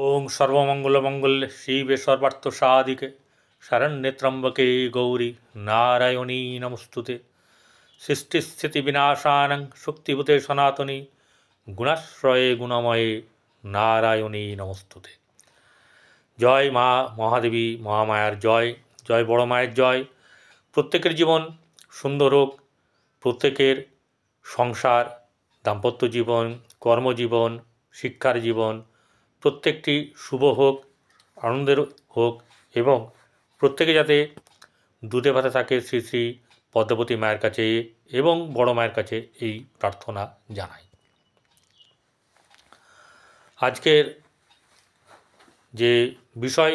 ওং সর্বমঙ্গলমঙ্গলে শিবে সর্বার্থসাধিকে শরণ্যে ত্র্যম্বকে গৌরী নারায়ণী নমস্তুতে। সৃষ্টিস্থিতিবিনাশানাং শক্তিভূতে সনাতনী গুণাশ্রয়ে গুণময়ে নারায়ণী নমস্তুতে। জয় মা মহাদেবী মহামায়ার জয়, জয় বড় মায়ের জয়। প্রত্যেকের জীবন সুন্দর হোক, প্রত্যেকের সংসার, দাম্পত্য জীবন, কর্মজীবন, শিক্ষার জীবন প্রত্যেকটি শুভ হোক, আনন্দের হোক এবং প্রত্যেকে যাতে দুধে ভাতে থাকে শ্রী শ্রী পদ্মাবতী মায়ের কাছে এবং বড় মায়ের কাছে এই প্রার্থনা জানাই। আজকের যে বিষয়,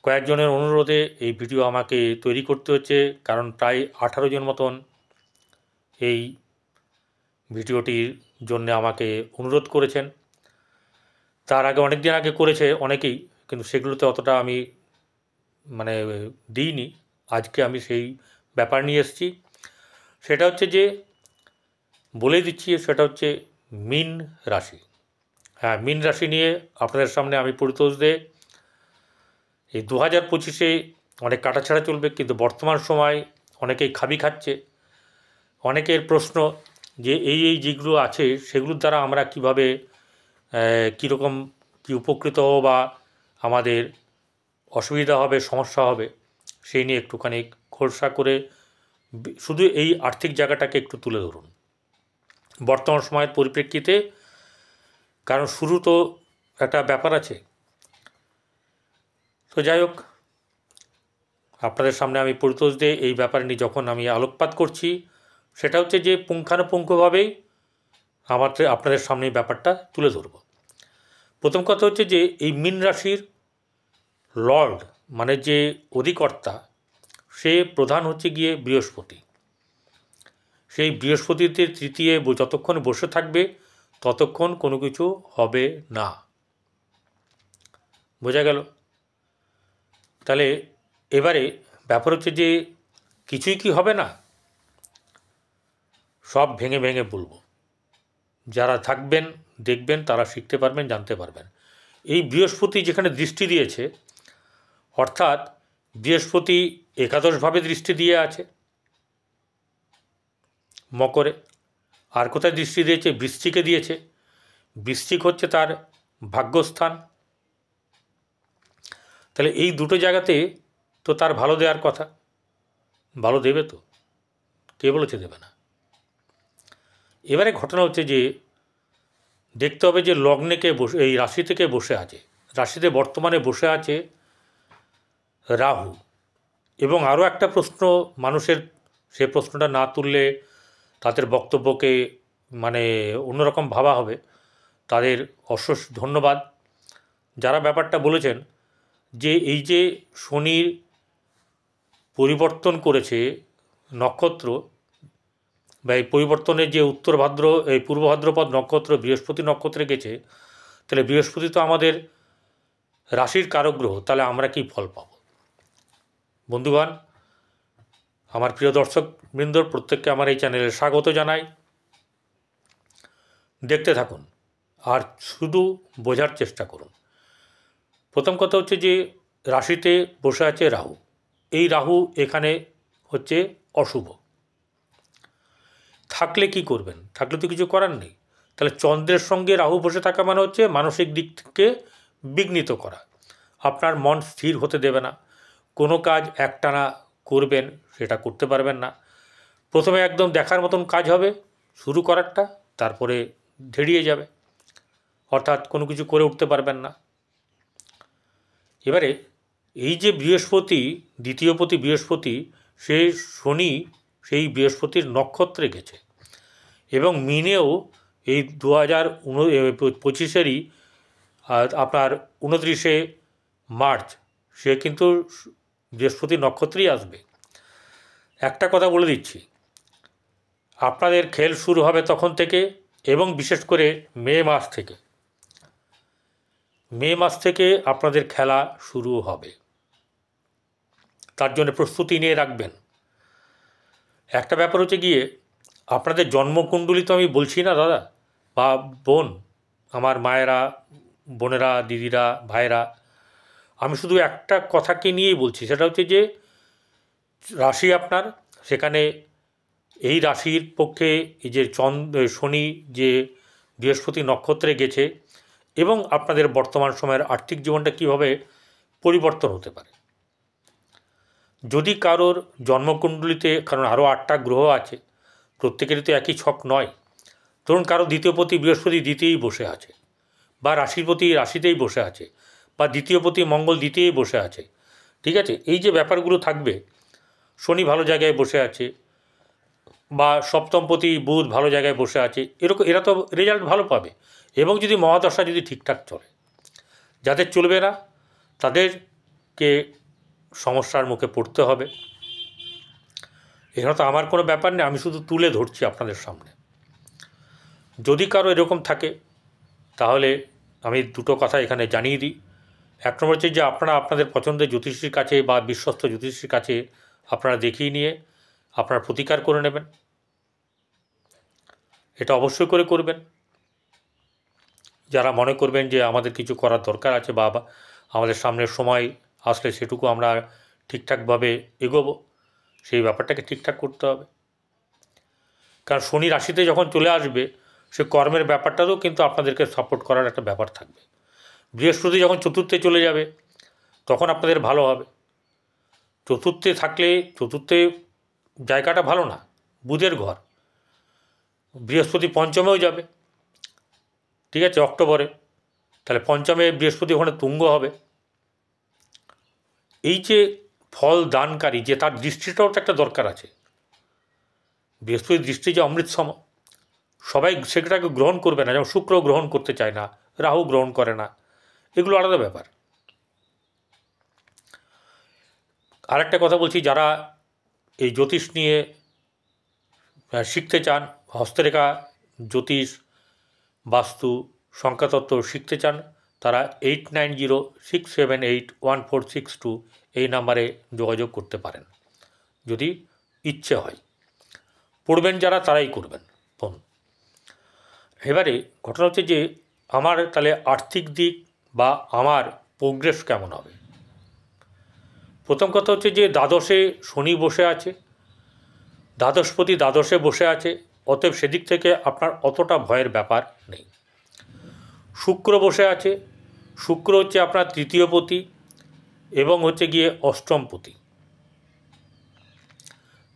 কয়েকজনের অনুরোধে এই ভিডিও আমাকে তৈরি করতে হচ্ছে, কারণ প্রায় 18 জন মতন এই ভিডিওটির জন্য আমাকে অনুরোধ করেছেন। তার আগে অনেক দিন আগে করেছে অনেকেই, কিন্তু সেগুলোতে অতটা আমি দিইনি। আজকে আমি সেই ব্যাপার নিয়ে এসেছি। সেটা হচ্ছে যে বলে দিচ্ছি, সেটা হচ্ছে মীন রাশি। হ্যাঁ, মীন রাশি নিয়ে আপনাদের সামনে আমি পরিতোষ দে। এই 2025-এ অনেক কাটাছাড়া চলবে, কিন্তু বর্তমান সময় অনেকেই খাবি খাচ্ছে। অনেকের প্রশ্ন যে এই যেগুলো আছে সেগুলোর দ্বারা আমরা কীভাবে কীরকম কী উপকৃত হব বা আমাদের অসুবিধা হবে, সমস্যা হবে, সেই নিয়ে একটুখানি খোলসা করে শুধু এই আর্থিক জায়গাটাকে একটু তুলে ধরুন বর্তমান সময়ের পরিপ্রেক্ষিতে। কারণ শুরু তো একটা ব্যাপার আছে। তো যাই হোক, আপনাদের সামনে আমি পরিতোষ দিয়ে এই ব্যাপার নিয়ে যখন আমি আলোকপাত করছি, সেটা হচ্ছে যে পুঙ্খানুপুঙ্খভাবেই আপনাদের সামনে এই ব্যাপারটা তুলে ধরব। প্রথম কথা হচ্ছে যে এই মীন রাশির লর্ড মানে যে অধিকর্তা, সে প্রধান হচ্ছে গিয়ে বৃহস্পতি। সেই বৃহস্পতিতে তৃতীয় যতক্ষণ বসে থাকবে ততক্ষণ কোনো কিছু হবে না। বোঝা গেল? তাহলে এবারে ব্যাপার হচ্ছে যে কিছুই কি হবে না, সব ভেঙে ভেঙে বলবো। যারা থাকবেন দেখবেন তারা শিখতে পারবেন, জানতে পারবেন। এই বৃহস্পতি যেখানে দৃষ্টি দিয়েছে, অর্থাৎ বৃহস্পতি একাদশভাবে দৃষ্টি দিয়ে আছে মকরে। আর কোথায় দৃষ্টি দিয়েছে? বৃশ্চিকে দিয়েছে। বৃশ্চিক হচ্ছে তার ভাগ্যস্থান। তাহলে এই দুটো জায়গাতে তো তার ভালো দেওয়ার কথা, ভালো দেবে তো, কে বলেছে দেবে না? এবারে ঘটনা হচ্ছে যে দেখতে হবে যে লগ্নে কে বসে, এই রাশি থেকে বসে আছে। রাশিতে বর্তমানে বসে আছে রাহু। এবং আরও একটা প্রশ্ন মানুষের, সে প্রশ্নটা না তুললে তাদের বক্তব্যকে অন্যরকম ভাবা হবে। তাদের অশেষ ধন্যবাদ যারা ব্যাপারটা বলেছেন যে এই যে শনির পরিবর্তন করেছে নক্ষত্র, বা এই পরিবর্তনের যে উত্তর ভাদ্র, এই পূর্ব ভাদ্রপদ নক্ষত্র বৃহস্পতি নক্ষত্রে গেছে, তাহলে বৃহস্পতি তো আমাদের রাশির কারক গ্রহ। তাহলে আমরা কি ফল পাব? বন্ধুগণ, আমার প্রিয় দর্শকবৃন্দর প্রত্যেককে আমার এই চ্যানেলে স্বাগত জানাই। দেখতে থাকুন আর শুধু বোঝার চেষ্টা করুন। প্রথম কথা হচ্ছে যে রাশিতে বসে আছে রাহু। এই রাহু এখানে হচ্ছে অশুভ। থাকলে কি করবেন? থাকলে তো কিছু করার নেই। তাহলে চন্দ্রের সঙ্গে রাহু বসে থাকা মানে হচ্ছে মানসিক দিক থেকে বিঘ্নিত করা। আপনার মন স্থির হতে দেবে না। কোনো কাজ একটানা করবেন, সেটা করতে পারবেন না। প্রথমে একদম দেখার মতন কাজ হবে শুরু করারটা, তারপরে ধেড়িয়ে যাবে, অর্থাৎ কোনো কিছু করে উঠতে পারবেন না। এবারে এই যে বৃহস্পতি, দ্বিতীয়পতি বৃহস্পতি, সে শনি সেই বৃহস্পতির নক্ষত্রে গেছে এবং মিনেও এই 2025-এরই আপনার 29শে মার্চ সে কিন্তু বৃহস্পতি নক্ষত্রেই আসবে। একটা কথা বলে দিচ্ছি, আপনাদের খেল শুরু হবে তখন থেকে, এবং বিশেষ করে মে মাস থেকে আপনাদের খেলা শুরু হবে। তার জন্য প্রস্তুতি নিয়ে রাখবেন। একটা ব্যাপার হচ্ছে গিয়ে আপনাদের জন্মকুণ্ডলী তো আমি বলছি না দাদা বা বোন, আমার মায়েরা, বোনেরা, দিদিরা, ভাইরা, আমি শুধু একটা কথাকে নিয়েই বলছি, সেটা হচ্ছে যে রাশি আপনার, সেখানে এই রাশির পক্ষে এই যে শনি যে বৃহস্পতি নক্ষত্রে গেছে, এবং আপনাদের বর্তমান সময়ের আর্থিক জীবনটা কীভাবে পরিবর্তন হতে পারে। যদি কারোর জন্মকুণ্ডলিতে, কারণ আরও 8টা গ্রহ আছে, প্রত্যেকেরই তো একই ছক নয়, ধরুন কারো দ্বিতীয়পতি বৃহস্পতি দ্বিতীয়ই বসে আছে, বা রাশিপতি রাশিতেই বসে আছে, বা দ্বিতীয়পতি মঙ্গল দ্বিতীয়ই বসে আছে, ঠিক আছে, এই যে ব্যাপারগুলো থাকবে, শনি ভালো জায়গায় বসে আছে, বা সপ্তমপতি বুধ ভালো জায়গায় বসে আছে, এরকম এরা তো রেজাল্ট ভালো পাবে। এবং যদি মহাদশা যদি ঠিকঠাক চলে, যাদের চলবে না তাদেরকে সমস্যার মুখে পড়তে হবে। এখানে তো আমার কোনো ব্যাপার নেই, আমি শুধু তুলে ধরছি আপনাদের সামনে। যদি কারো এরকম থাকে তাহলে আমি দুটো কথা এখানে জানিয়ে দিই। এক নম্বর হচ্ছে যে আপনারা আপনাদের পছন্দের জ্যোতিষীর কাছে বা বিশ্বস্ত জ্যোতিষীর কাছে আপনারা দেখিয়ে নিয়ে আপনারা প্রতিকার করে নেবেন, এটা অবশ্যই করে করবেন। যারা মনে করবেন যে আমাদের কিছু করার দরকার আছে, বা আমাদের সামনের সময় আসলে সেটুকু আমরা ঠিকঠাকভাবে এগোবো, সেই ব্যাপারটাকে ঠিকঠাক করতে হবে। কারণ শনি রাশিতে যখন চলে আসবে, সে কর্মের ব্যাপারটাতেও কিন্তু আপনাদেরকে সাপোর্ট করার একটা ব্যাপার থাকবে। বৃহস্পতি যখন চতুর্থে চলে যাবে, তখন আপনাদের ভালো হবে। চতুর্থে থাকলে, চতুর্থে জায়গাটা ভালো না, বুধের ঘর, বৃহস্পতি পঞ্চমেও যাবে, ঠিক আছে, অক্টোবরে, তাহলে পঞ্চমে বৃহস্পতি ওখানে তুঙ্গ হবে। এই যে ফল দানকারী, যে তার দৃষ্টিটাও তো একটা দরকার আছে। বৃহস্পতির দৃষ্টি যে অমৃতসম, সবাই সেটাকে গ্রহণ করবে না, যেমন শুক্র গ্রহণ করতে চায় না, রাহু গ্রহণ করে না, এগুলো আলাদা ব্যাপার। আরেকটা কথা বলছি, যারা এই জ্যোতিষ নিয়ে শিখতে চান, হস্তরেখা জ্যোতিষ, বাস্তু, সংখ্যাতত্ত্ব শিখতে চান, তারা 8906781462 এই নাম্বারে যোগাযোগ করতে পারেন, যদি ইচ্ছে হয়। পড়বেন যারা, তারাই করবেন ফোন। এবারে ঘটনা হচ্ছে যে আমার তাহলে আর্থিক দিক বা আমার প্রোগ্রেস কেমন হবে। প্রথম কথা হচ্ছে যে দ্বাদশে শনি বসে আছে, দ্বাদশপতি দ্বাদশে বসে আছে, অতএব সেদিক থেকে আপনার অতটা ভয়ের ব্যাপার নেই। শুক্র বসে আছে, শুক্র হচ্ছে আপনার তৃতীয়পতি এবং হচ্ছে গিয়ে অষ্টমপতি,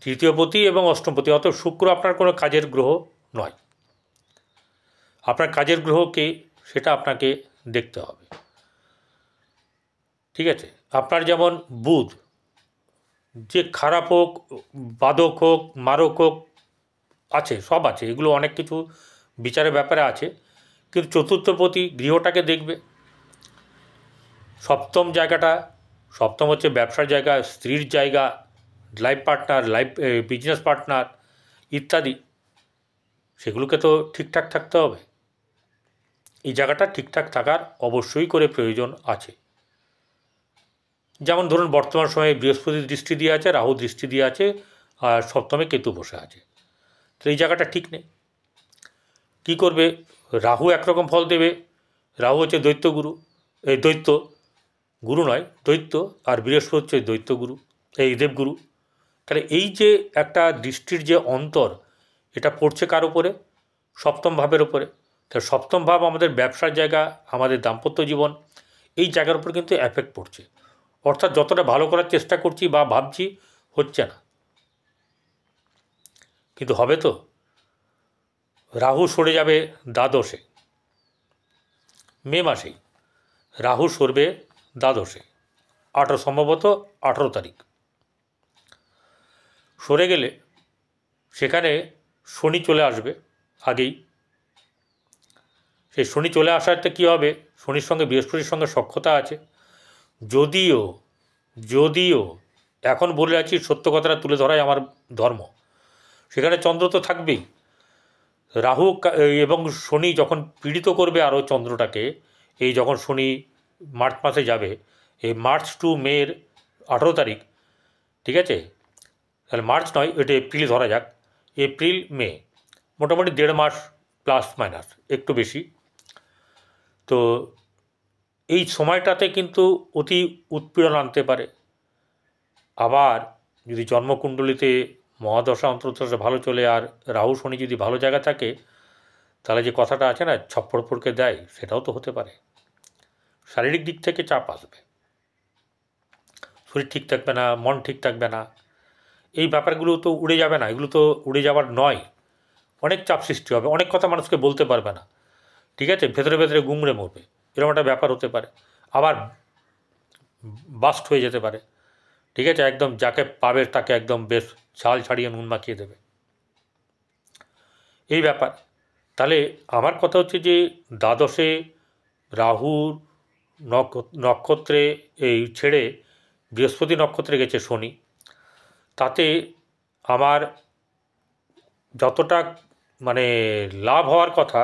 তৃতীয়পতি এবং অষ্টমপতি, অতএব শুক্র আপনার কোনো কাজের গ্রহ নয়। আপনার কাজের গ্রহকে সেটা আপনাকে দেখতে হবে, ঠিক আছে। আপনার যেমন বুধ, যে খারাপ হোক, বাদক হোক, মারক হোক, আছে, সব আছে, এগুলো অনেক কিছু বিচারের ব্যাপারে আছে, কিন্তু চতুর্থপতি গৃহটাকে দেখবে। সপ্তম জায়গাটা, সপ্তম হচ্ছে ব্যবসার জায়গা, স্ত্রীর জায়গা, লাইফ পার্টনার, বিজনেস পার্টনার ইত্যাদি, সেগুলোকে তো ঠিকঠাক থাকতে হবে। এই জায়গাটা ঠিকঠাক থাকার অবশ্যই করে প্রয়োজন আছে। যেমন ধরুন বর্তমান সময়ে বৃহস্পতি দৃষ্টি দিয়ে আছে, রাহু দৃষ্টি দিয়ে আছে, আর সপ্তমে কেতু বসে আছে, তো এই জায়গাটা ঠিক নেই। কী করবে, রাহু একরকম ফল দেবে, রাহু হচ্ছে দৈত্যগুরু, এই দৈত্য গুরু নয়, দৈত্য, আর বৃহস্পতি হচ্ছে দৈত্যগুরু, এই দেবগুরু। তাহলে এই যে একটা দৃষ্টির যে অন্তর, এটা পড়ছে কার উপরে, সপ্তম ভাবের উপরে। তাহলে সপ্তম ভাব আমাদের ব্যবসার জায়গা, আমাদের দাম্পত্য জীবন, এই জায়গার উপর কিন্তু এফেক্ট পড়ছে। অর্থাৎ যতটা ভালো করার চেষ্টা করছি বা ভাবছি, হচ্ছে না, কিন্তু হবে তো। রাহু সরে যাবে দ্বাদশে, মে মাসেই রাহু সরবে দ্বাদশে, সম্ভবত 18 তারিখ সরে গেলে সেখানে শনি চলে আসবে আগেই। সেই শনি চলে আসাতে কী হবে, শনির সঙ্গে বৃহস্পতির সঙ্গে সখ্যতা আছে। যদিও যদিও এখন বলে আছি, সত্য কথাটা তুলে ধরাই আমার ধর্ম, সেখানে চন্দ্র তো থাকবেই। রাহু এবং শনি যখন পীড়িত করবে আরও চন্দ্রটাকে, এই যখন শনি মার্চ মাসে যাবে, এই মার্চ টু মের 18 তারিখ, ঠিক আছে, তাহলে মার্চ নয়, এটা এপ্রিল ধরা যাক, এপ্রিল মে, মোটামুটি 1.5 মাস প্লাস মাইনাস একটু বেশি। তো এই সময়টাতে কিন্তু অতি উৎপীড়ন আনতে পারে। আবার যদি জন্মকুণ্ডলিতে মহাদশা অন্তর্দশা ভালো চলে আর রাহু শনি যদি ভালো জায়গা থাকে, তাহলে যে কথাটা আছে না ছপ্পড় দেয়, সেটাও তো হতে পারে। শারীরিক দিক থেকে চাপ আসবে, শরীর ঠিক থাকবে না, মন ঠিক থাকবে না, এই ব্যাপারগুলো তো উড়ে যাবে না, এগুলো তো উড়ে যাওয়ার নয়। অনেক চাপ সৃষ্টি হবে, অনেক কথা মানুষকে বলতে পারবে না, ঠিক আছে, ভেতরে ভেতরে গুমড়ে মরবে, এরকম একটা ব্যাপার হতে পারে। আবার বাস্ট হয়ে যেতে পারে, ঠিক আছে, একদম যাকে পাবে তাকে একদম বেশ ছাল ছাড়িয়ে নুন মাখিয়ে দেবে, এই ব্যাপার। তাহলে আমার কথা হচ্ছে যে দ্বাদশে রাহুর নক্ষত্রে এই ছেড়ে বৃহস্পতি নক্ষত্রে গেছে শনি, তাতে আমার যতটা মানে লাভ হওয়ার কথা,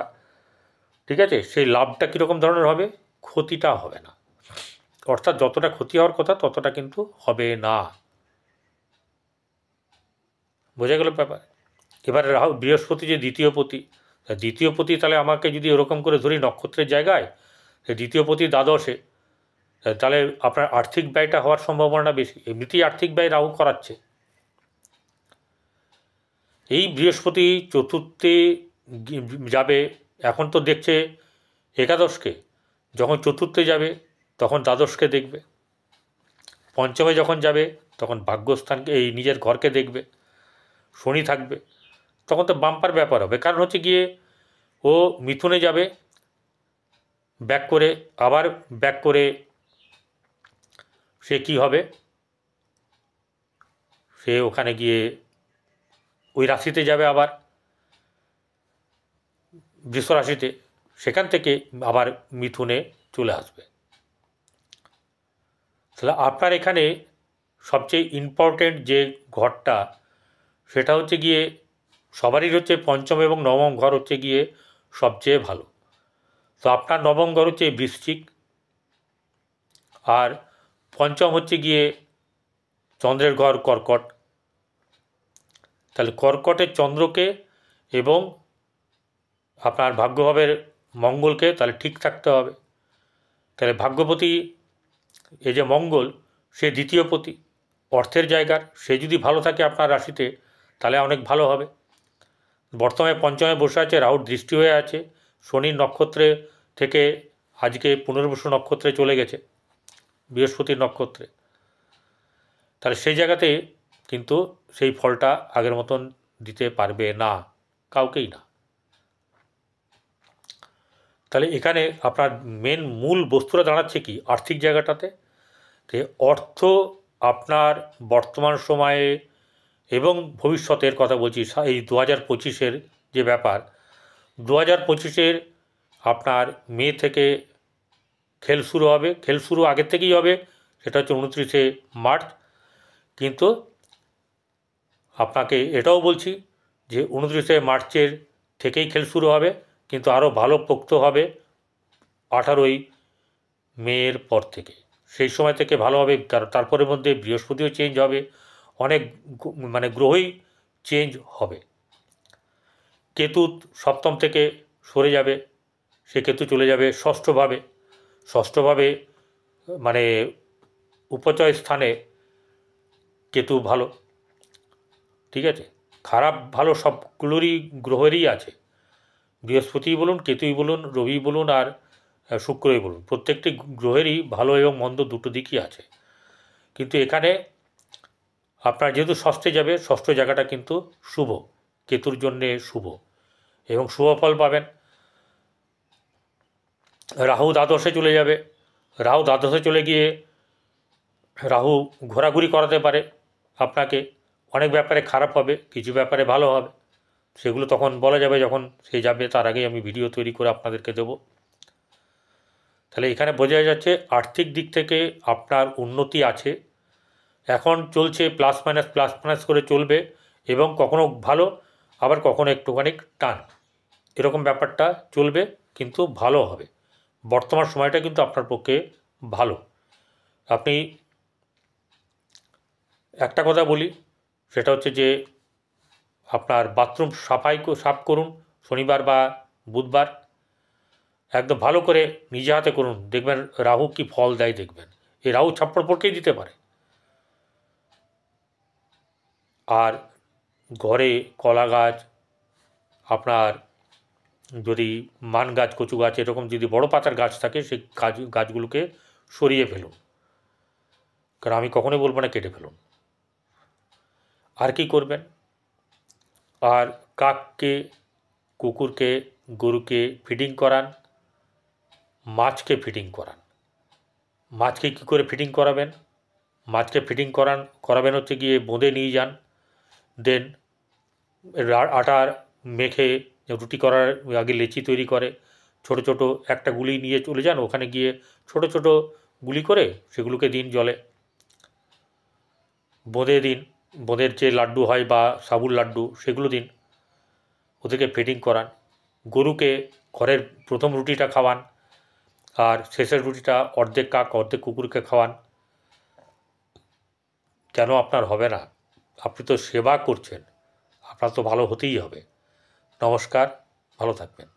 ঠিক আছে, সেই লাভটা কীরকম ধরনের হবে, ক্ষতিটা হবে না। অর্থাৎ যতটা ক্ষতি হওয়ার কথা ততটা কিন্তু হবে না। বোঝা গেল ব্যাপার? এবার রাহু বৃহস্পতি যে দ্বিতীয় পতি, দ্বিতীয় পতি তাহলে আমাকে যদি ওরকম করে ধরি নক্ষত্রের জায়গায়, দ্বিতীয় পতি দ্বাদশে, তাহলে আপনার আর্থিক ব্যয়টা হওয়ার সম্ভাবনা বেশি। এমনিতেই আর্থিক ব্যয় রাহু করাচ্ছে। এই বৃহস্পতি চতুর্থে যাবে, এখন তো দেখছে একাদশকে, যখন চতুর্থে যাবে তখন দ্বাদশকে দেখবে, পঞ্চমে যখন যাবে তখন ভাগ্যস্থানকে এই নিজের ঘরকে দেখবে, শনি থাকবে, তখন তো বাম্পার ব্যাপার হবে। কারণ হচ্ছে গিয়ে ও মিথুনে যাবে ব্যাক করে, আবার ব্যাক করে সে কি হবে, সে ওখানে গিয়ে ওই রাশিতে যাবে, আবার বৃষ রাশিতে, সেখান থেকে আবার মিথুনে চলে আসবে। তাহলে আপনার এখানে সবচেয়ে ইম্পর্টেন্ট যে ঘরটা, সেটা হচ্ছে গিয়ে সবারই হচ্ছে পঞ্চম এবং নবম ঘর হচ্ছে গিয়ে সবচেয়ে ভালো। তো আপনার নবম ঘর হচ্ছে বৃশ্চিক, আর পঞ্চম হচ্ছে গিয়ে চন্দ্রের ঘর কর্কট। তাহলে কর্কটের চন্দ্রকে এবং আপনার ভাগ্যভাবের মঙ্গলকে তাহলে ঠিক থাকতে হবে। তাহলে ভাগ্যপতি এই যে মঙ্গল, সে দ্বিতীয় পতি, অর্থের জায়গার, সে যদি ভালো থাকে আপনার রাশিতে তাহলে অনেক ভালো হবে। বর্তমানে পঞ্চমে বসে আছে, রাহুর দৃষ্টি হয়ে আছে, শনির নক্ষত্রে থেকে আজকে পুনর্বসু নক্ষত্রে চলে গেছে, বৃহস্পতির নক্ষত্রে। তাহলে সেই জায়গাতে কিন্তু সেই ফলটা আগের মতন দিতে পারবে না, কাউকেই না। তাহলে এখানে আপনার মেন মূল বস্তুটা দাঁড়াচ্ছে কি, আর্থিক জায়গাটাতে। যে অর্থ আপনার বর্তমান সময়ে এবং ভবিষ্যতের কথা বলছি, এই 2025-এর যে ব্যাপার, 2025-এর আপনার মে থেকে খেল শুরু হবে, খেল শুরু আগের থেকেই হবে, সেটা হচ্ছে 29শে মার্চ। কিন্তু আপনাকে এটাও বলছি যে 29শে মার্চের থেকেই খেল শুরু হবে, কিন্তু আরও ভালো পোক্ত হবে 18ই মের পর থেকে, সেই সময় থেকে ভালো হবে। কারণ তারপরের মধ্যে বৃহস্পতিও চেঞ্জ হবে, অনেক মানে গ্রহই চেঞ্জ হবে। কেতু সপ্তম থেকে সরে যাবে, সে কেতু চলে যাবে ষষ্ঠভাবে, ষষ্ঠভাবে মানে উপচয় স্থানে কেতু ভালো, ঠিক আছে। খারাপ ভালো সবগুলোরই গ্রহেরই আছে, বৃহস্পতিই বলুন, কেতুই বলুন, রবি বলুন, আর শুক্রই বলুন, প্রত্যেকটি গ্রহেরই ভালো এবং মন্দ দুটো দিকই আছে। কিন্তু এখানে আপনার যেহেতু ষষ্ঠে যাবে, ষষ্ঠ জায়গাটা কিন্তু শুভ, কেতুর জন্যে শুভ এবং শুভ ফল পাবেন। রাহু দ্বাদশে চলে যাবে, রাহু দ্বাদশে চলে গিয়ে রাহু ঘোরাঘুরি করাতে পারে আপনাকে, অনেক ব্যাপারে খারাপ হবে, কিছু ব্যাপারে ভালো হবে, সেগুলো তখন বলা যাবে যখন সে যাবে, তার আগেই আমি ভিডিও তৈরি করে আপনাদেরকে দেব। তাহলে এখানে বোঝা যাচ্ছে আর্থিক দিক থেকে আপনার উন্নতি আছে, এখন চলছে প্লাস মাইনাস করে চলবে, এবং কখনো ভালো আবার কখনো একটুখানি টান, এরকম ব্যাপারটা চলবে, কিন্তু ভালো হবে। বর্তমান সময়টা কিন্তু আপনার পক্ষে ভালো। আপনি একটা কথা বলি, সেটা হচ্ছে যে আপনার বাথরুম সাফ করুন শনিবার বা বুধবার, একদম ভালো করে নিজে হাতে করুন, দেখবেন রাহু কি ফল দেয় দেখবেন। এই রাহু ছাপ্পড় পড়কেই দিতে পারে। আর ঘরে কলা গাছ, আপনার যদি মান গাছ, কচু গাছ, এরকম যদি বড় পাতার গাছ থাকে সেই গাছগুলোকে সরিয়ে ফেলুন, কারণ আমি কখনোই বলবো না কেটে ফেলুন। আর কি করবেন, আর কাককে, কুকুরকে, গরুকে ফিডিং করান, মাছকে ফিডিং করান। মাছকে কী করে ফিডিং করাবেন? মাছকে ফিডিং করাবেন হচ্ছে গিয়ে বোঁদে নিয়ে যান, দেন আটার মেখে রুটি করার আগে লেচি তৈরি করে ছোট ছোট একটা গুলি নিয়ে চলে যান, ওখানে গিয়ে ছোট ছোট গুলি করে সেগুলোকে দিন জলে, বোঁদে দিন, বোঁদের যে লাড্ডু হয় বা সাবুর লাড্ডু সেগুলো দিন, ওদেরকে ফিডিং করান। গরুকে ঘরের প্রথম রুটিটা খাওয়ান, আর শেষের রুটিটা অর্ধেক কাক অর্ধেক কুকুরকে খাওয়ান। কেন আপনার হবে না? আপনি তো সেবা করছেন, আপনার তো ভালো হতেই হবে। নমস্কার, ভালো থাকবেন।